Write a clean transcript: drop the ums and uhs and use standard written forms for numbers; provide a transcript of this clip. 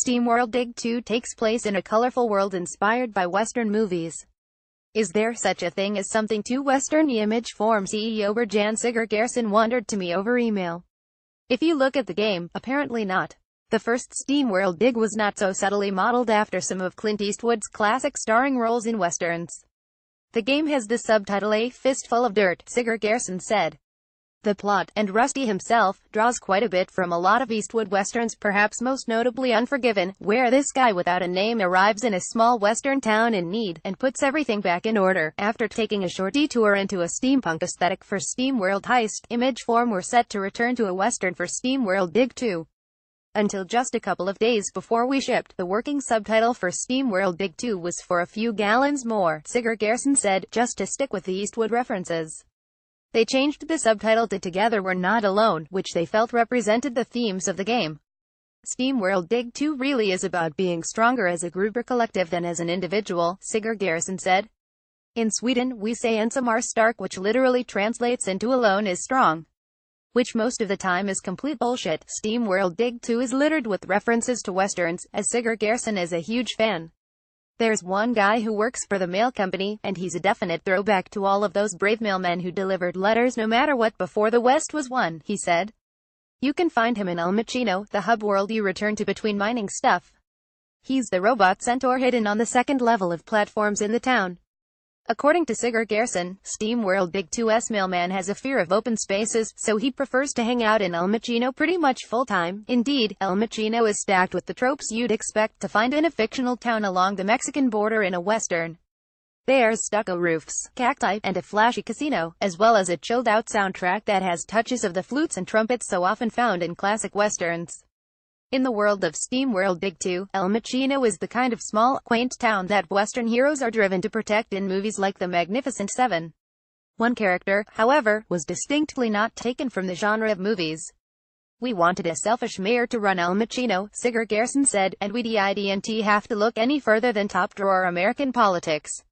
SteamWorld Dig 2 takes place in a colorful world inspired by Western movies. Is there such a thing as something too Western? Image Forum CEO Berjan Sigurgeirsson wondered to me over email. If you look at the game, apparently not. The first SteamWorld Dig was not so subtly modeled after some of Clint Eastwood's classic starring roles in westerns. The game has the subtitle A Fistful of Dirt, Sigurgeirsson said. The plot, and Rusty himself, draws quite a bit from a lot of Eastwood westerns, perhaps most notably Unforgiven, where this guy without a name arrives in a small western town in need, and puts everything back in order, after taking a short detour into a steampunk aesthetic for SteamWorld Heist. Image Forum were set to return to a western for SteamWorld Dig 2. Until just a couple of days before we shipped, the working subtitle for SteamWorld Dig 2 was For a Few Gallons More, Sigurgeirsson said, just to stick with the Eastwood references. They changed the subtitle to Together We're Not Alone, which they felt represented the themes of the game. SteamWorld Dig 2 really is about being stronger as a group or collective than as an individual, Sigurgeirsson said. In Sweden, we say ensam är stark, which literally translates into alone is strong, which most of the time is complete bullshit. SteamWorld Dig 2 is littered with references to westerns, as Sigurgeirsson is a huge fan. There's one guy who works for the mail company, and he's a definite throwback to all of those brave mailmen who delivered letters no matter what before the West was won, he said. You can find him in El Machino, the hub world you return to between mining stuff. He's the robot centaur hidden on the second level of platforms in the town. According to Sigurgeirsson, SteamWorld Dig 2's mailman has a fear of open spaces, so he prefers to hang out in El Machino pretty much full-time. Indeed, El Machino is stacked with the tropes you'd expect to find in a fictional town along the Mexican border in a western. There's stucco roofs, cacti, and a flashy casino, as well as a chilled-out soundtrack that has touches of the flutes and trumpets so often found in classic westerns. In the world of SteamWorld Dig 2, El Machino is the kind of small, quaint town that Western heroes are driven to protect in movies like The Magnificent Seven. One character, however, was distinctly not taken from the genre of movies. We wanted a selfish mayor to run El Machino, Sigurgeirsson said, and we didn't have to look any further than top-drawer American politics.